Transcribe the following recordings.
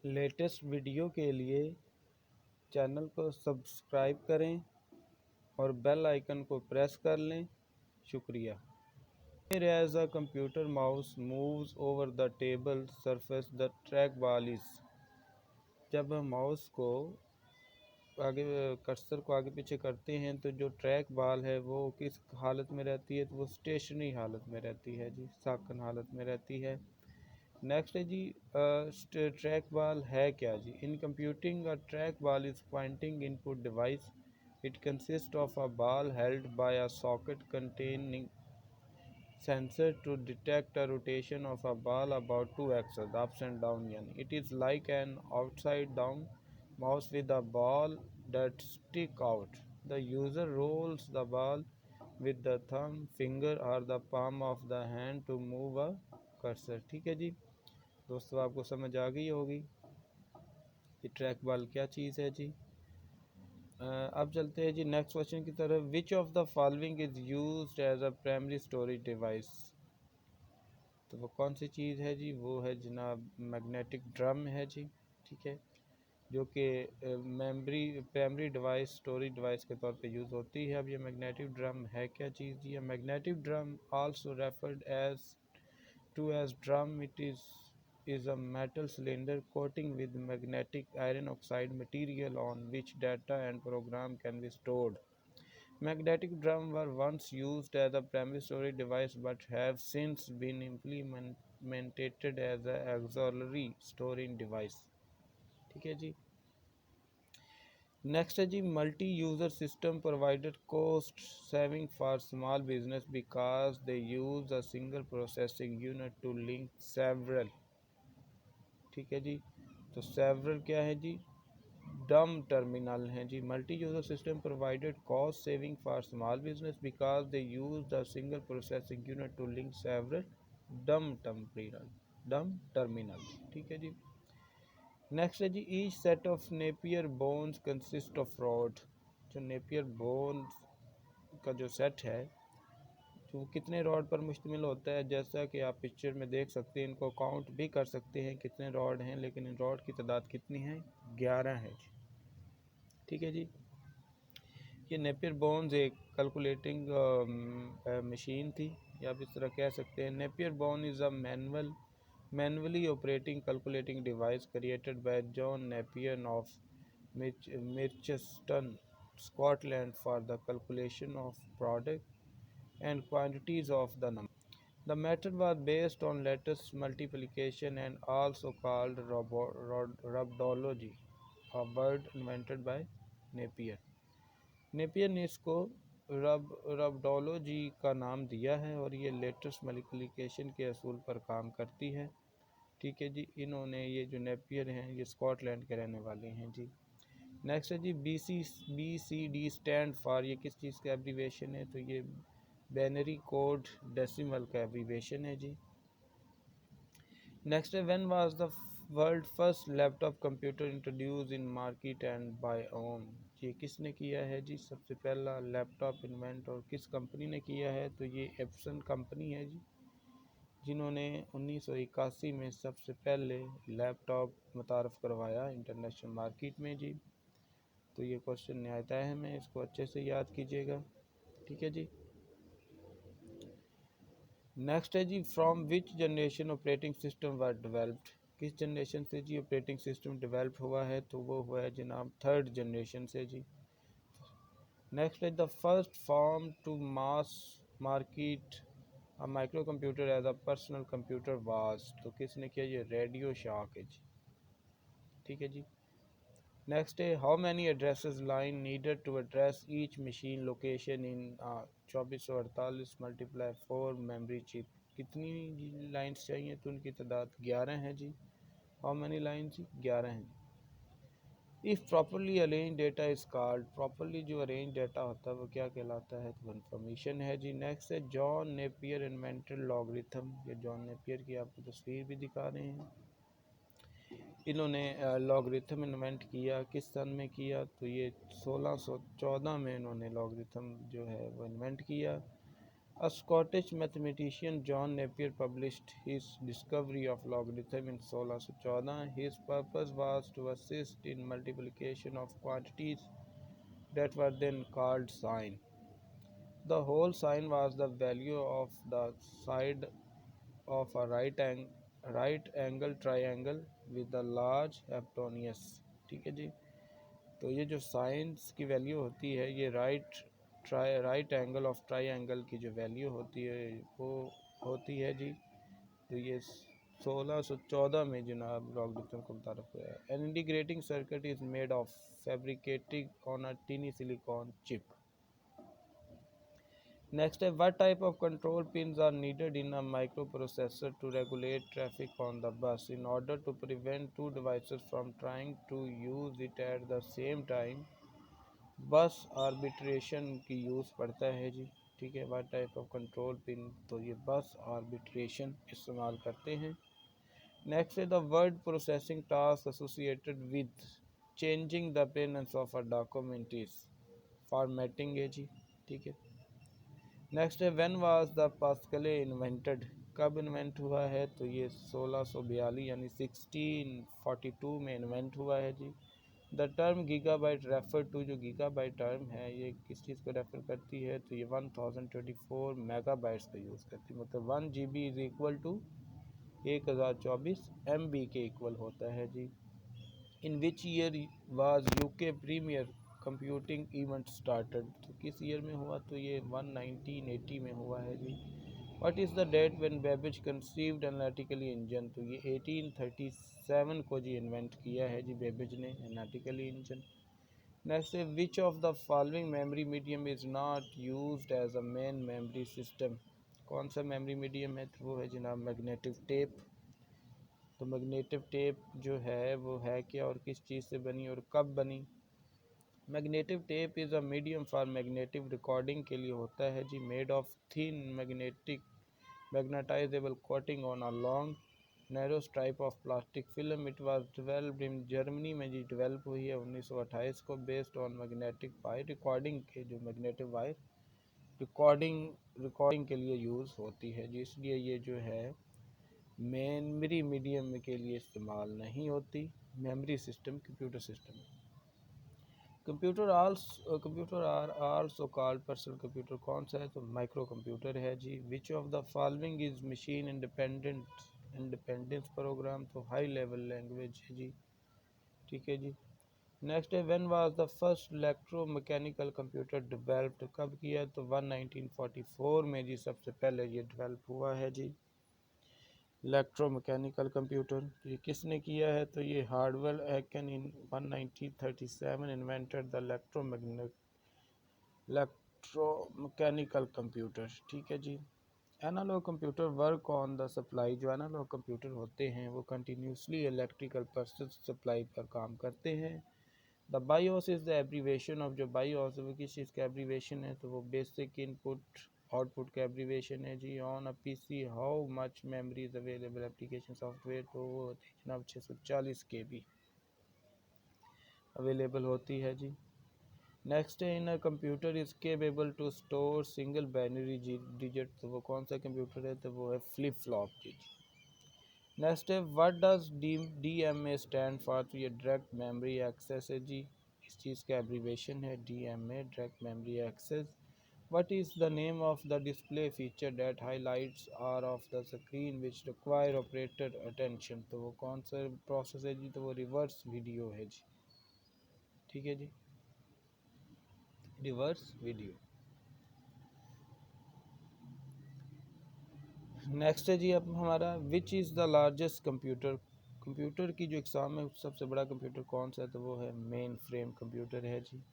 Latest video के लिए channel को सब्सक्राइब करें और बेल आइकन को प्रेस कर लें। शुक्रिया। As a computer mouse moves over the table surface, the trackball is। जब हम माउस को आगे कर्सर को आगे पीछे करते हैं तो जो ट्रैक बॉल है वो किस हालत में रहती है, तो वो स्टेशनरी हालत में रहती है जी, साकन हालत में रहती है। नेक्स्ट है जी ट्रैक बॉल है क्या जी। In computing a trackball is pointing input device. It consist of a ball held by a socket containing sensor to detect a rotation of a ball about two axes, ups and down. It is like an outside down mouse with a ball that stick out. The user rolls the ball with the thumb, finger or the palm of the hand to move a cursor। ठीक है जी दोस्तों, आपको समझ आ गई होगी कि track ball क्या चीज़ है जी। अब चलते हैं जी नेक्स्ट क्वेश्चन की तरफ। Which of the following is used as a primary storage device. तो वो कौन सी चीज़ है जी, वो है जनाब मैग्नेटिक ड्रम है जी। ठीक है, जो कि प्राइमरी डिवाइस स्टोरेज डिवाइस के तौर पे यूज़ होती है। अब ये मैग्नेटिक ड्रम है क्या चीज़ जी। Magnetic drum also referred as drum, it is a metal cylinder coating with magnetic iron oxide material on which data and program can be stored. Magnetic drums were once used as a primary storage device but have since been implemented as an auxiliary storage device। ठीक है जी। Next है जी multi user system provided cost saving for small business because they use a single processing unit to link several. ठीक है जी, तो several क्या है जी, डम टर्मिनल हैं जी। Multi user system provided cost saving for small business because they use the single processing unit to link several dumb terminal. ठीक है जी। नेक्स्ट है जी each set of Napier bones consist of rod. जो Napier bones का जो set है तो वो कितने रॉड पर मुश्तमिल होता है। जैसा कि आप पिक्चर में देख सकते हैं, इनको काउंट भी कर सकते हैं कितने रॉड हैं, लेकिन इन रॉड की तादाद कितनी है, 11 है जी। ठीक है जी। ये नेपियर बोन्स एक कैलकुलेटिंग मशीन थी, या आप इस तरह कह सकते हैं। Napier bone is a manually operating calculating device created by John Napier of Merchiston, Scotland for the calculation of product and quantities of the number. The method was based on lattice multiplication and also called rhabdology, a word invented by Napier। Napier ने इसको रबडोलॉजी का नाम दिया है और ये latest multiplication के असूल पर काम करती है। ठीक है जी। इन्होंने ये जो नेपियर हैं ये स्कॉटलैंड के रहने वाले हैं जी। नेक्स्ट है जी BCD स्टैंड फॉर, ये किस चीज़ का एब्रीवेशन है, तो ये बैनरी कोड डेसिमल का एब्रीवेशन है जी। नेक्स्ट है when was the world first laptop computer introduce in market and by own. ये किसने किया है जी सबसे पहला लैपटॉप इन्वेंट, और किस कंपनी ने किया है, तो ये एप्सन कंपनी है जी, जिन्होंने 1981 में सबसे पहले लैपटॉप मुतारफ़ करवाया इंटरनेशनल मार्केट में जी। तो ये क्वेश्चन नहायत अहम है, इसको अच्छे से याद कीजिएगा। ठीक है जी। नेक्स्ट है जी from which generation operating system were developed. किस जनरेशन से जी ऑपरेटिंग सिस्टम डेवलप हुआ है, तो वो हुआ है जनाब थर्ड जनरेशन से जी। नेक्स्ट है the first form to mass market a microcomputer as a personal computer was, तो किसने किया, ये रेडियो शाक है जी। ठीक है जी। नेक्स्ट है how many addresses line needed to address each machine location in 2448 multiply 4 memory chip. कितनी लाइंस चाहिए, तो उनकी तादाद 11 है जी। हाउ मैनी लाइंस जी, 11 हैं जी। If properly arrange data is called, properly जो अरेंज डेटा होता है वो क्या कहलाता है, तो इन्फॉर्मेशन है जी। नेक्स्ट है जॉन नेपियर इन्वेंटेड लॉगरिथम। ये जॉन नेपियर की आपको तस्वीर भी दिखा रहे हैं। इन्होंने लॉगरिथम इन्वेंट किया, किस सन में किया, तो ये 1614 में इन्होंने लॉगरिथम जो है वो इन्वेंट किया। A Scottish mathematician John Napier published his discovery of logarithm in 1614. His purpose was to assist in multiplication of quantities that were then called sine. The whole sine was the value of the side of a right angle triangle with a large hypotenuse। ठीक है जी। तो ये जो science की value होती है, ये right angle of triangle की जो वैल्यू होती है वो होती है जी। तो ये 1614 में जनाब लॉगरिथम को मुतारफ़ हुआ है। An integrating circuit is made of fabricated on a tiny silicon chip. Next, what type of control pins are needed in a microprocessor to regulate traffic on the bus in order to prevent two devices from trying to use it at the same time? बस arbitration की use पड़ता है जी। ठीक है, what type of control pin, तो ये बस आर्बिट्रेशन इस्तेमाल करते हैं। नेक्स्ट है the word processing task associated with changing the appearance of a document is formatting है जी। ठीक है। नेक्स्ट है व्हेन वाज द पास्कले इन्वेंटेड, कब इन्वेंट हुआ है, तो ये 1642 यानी 1642 में इन्वेंट हुआ है जी। The term gigabyte refer to, जो गीगाबाइट टर्म है ये किस चीज़ को रेफ़र करती है, तो ये 1024 मेगाबाइट्स का यूज़ करती है। मतलब 1 GB is equal to 1024 MB के इक्वल होता है जी। In which year was UK premier computing event started, तो किस ईयर में हुआ, तो ये 1980 में हुआ है जी। What is the date when Babbage conceived analytically engine, तो ये 1837 को जी इन्वेंट किया है जी बेबेज ने एनालिटिकली इंजन। नेक्स्ट है which of the following memory medium is not used as a main memory system, कौन सा मेमोरी मीडियम है, तो वो है जनाब मैग्नेटिक टेप। तो मैग्नेटिक टेप जो है वो है क्या और किस चीज़ से बनी और कब बनी। Magnetic tape is a medium for magnetic recording के लिए होता है जी, made of thin magnetisable coating on a long narrow stripe of plastic film. It was developed in Germany में जी, डेवलप हुई है 1928 को, based on magnetic wire recording के, जो मैग्नेटिक वायर रिकॉर्डिंग के लिए यूज़ होती है जी, इसलिए ये जो है मेमोरी मीडियम के लिए इस्तेमाल नहीं होती। Memory system computer system. Computer are also called personal computer, कौन सा है, तो माइक्रो कंप्यूटर है जी। Which of the following is machine independence program, तो हाई लेवल लैंग्वेज है जी। ठीक है जी। नेक्स्ट है when was the first electromechanical computer developed, कब किया, तो 1944 में जी सबसे पहले ये डेवलप हुआ है जी इलेक्ट्रोमैकेनिकल कंप्यूटर। ये किसने किया है, तो ये Howard Aiken in 1937 invented the electromechanical computer. ठीक है जी। Analogue computer work on the supply, जो एनालॉग कंप्यूटर होते हैं वो कंटिन्यूसली इलेक्ट्रिकल प्रोसेस सप्लाई पर काम करते हैं। The BIOS is the abbreviation of, जो बायोस वो किस चीज़ का एब्रीवेशन है, तो वो बेसिक इनपुट आउटपुट का एब्रीवेशन है जी। On a PC how much memory is available application software, तो वो होती है जनाब 640 KB अवेलेबल होती है जी। नेक्स्ट है in a computer is capable to store single binary digit, तो वो कौन सा कंप्यूटर है, तो वो है फ्लिप फ्लॉप जी। नेक्स्ट है what does DMA stand for, तो ये डायरेक्ट मेमोरी एक्सेस है जी, इस चीज़ का एब्रीवेशन है DMA, direct memory access. What is the name of the display feature that highlights are of the screen which require operator attention, तो वो कौन सा प्रोसेस है जी, तो वो रिवर्स वीडियो है जी। ठीक है जी, रिवर्स वीडियो। नेक्स्ट है जी अब हमारा which is the largest computer, computer की जो इकसाम है सबसे बड़ा कंप्यूटर कौन सा है, तो वो है मेन फ्रेम कंप्यूटर है जी।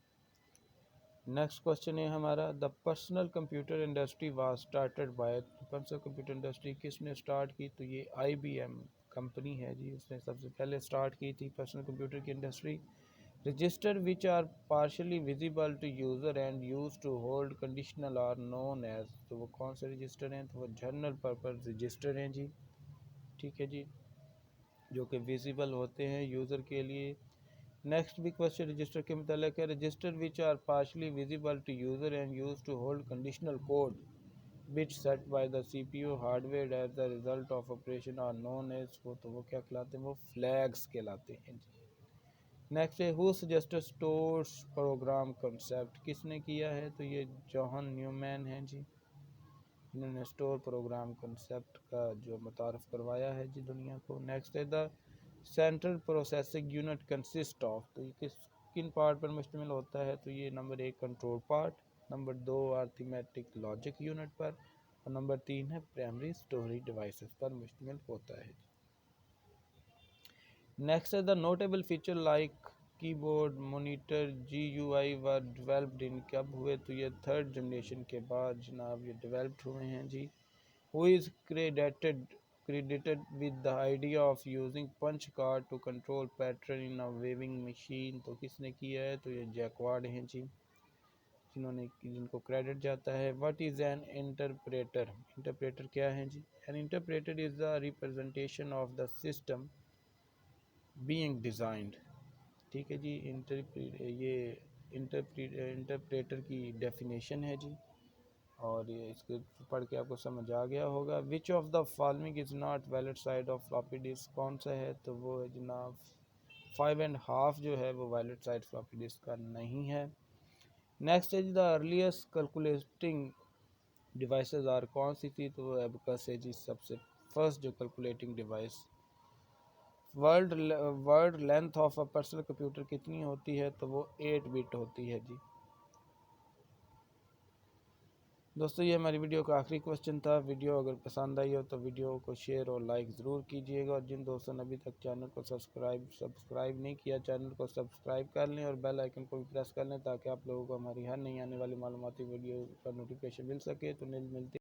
नेक्स्ट क्वेश्चन है हमारा the personal computer industry was started by, personal computer industry किसने स्टार्ट की, तो ये IBM कंपनी है जी, उसने सबसे पहले स्टार्ट की थी पर्सनल कंप्यूटर की industry. Register which are partially visible to user and use to hold conditional are known as, तो वो कौन से रजिस्टर हैं, तो वो जनरल पर्पज़ रजिस्टर हैं जी। ठीक है जी, जो कि विजिबल होते हैं यूज़र के लिए। नेक्स्ट भी क्वेश्चन रजिस्टर के मतलब है, register which are partially visible to user and use to hold conditional code, which set by the CPU hardware as the result of operation are known as वो क्या कहलाते हैं, वो flags कहलाते हैं जी। नेक्स्ट है who suggested stores program concept, किसने किया है, तो ये जॉन न्यूमैन हैं जी, जिन्होंने स्टोर प्रोग्राम कंसेप्ट का जो मुतारफ़ करवाया है जी दुनिया को। नेक्स्ट है the central processing unit consist of, तो ये किन पार्ट पर मुश्तमिल होता है, तो ये number 1 control part, number 2 arithmetic logic unit पर, और नंबर 3 है प्राइमरी स्टोरेज डिवाइसेस पर मुश्तमिल होता है। नेक्स्ट है the notable feature like keyboard monitor GUI were developed in, कब हुए, तो ये 3rd जनरेशन के बाद जनाब ये डेवलप्ड हुए हैं जी। Who is credited with the idea of using punch card to control pattern in a weaving machine, तो किसने किया है, तो ये जैकवार्ड हैं जी, जिनको क्रेडिट जाता है। What is an interpreter, interpreter क्या है जी, an interpreter is the representation of the system being designed, ठीक है जी। इंटरप्रेटर की डेफिनेशन है जी, और ये इसको पढ़ के आपको समझ आ गया होगा। विच of the following is not valid side of floppy disk, कौन सा है, तो वो है जनाब 5.5 जो है वो वैलिड साइड फ्लॉपी डिस्क का नहीं है। नेक्स्ट है जी the earliest calculating devices are, कौन सी थी, तो वो एबकस है जी, सबसे फर्स्ट जो calculating device. Word length of a personal computer कितनी होती है, तो वो 8 बिट होती है जी। दोस्तों ये हमारी वीडियो का आखिरी क्वेश्चन था। वीडियो अगर पसंद आई हो तो वीडियो को शेयर और लाइक ज़रूर कीजिएगा, और जिन दोस्तों ने अभी तक चैनल को सब्सक्राइब नहीं किया, चैनल को सब्सक्राइब कर लें और बेल आइकन को भी प्रेस कर लें, ताकि आप लोगों को हमारी हर नई आने वाली मालूमाती वीडियो का नोटिफिकेशन मिल सके। तो मिलते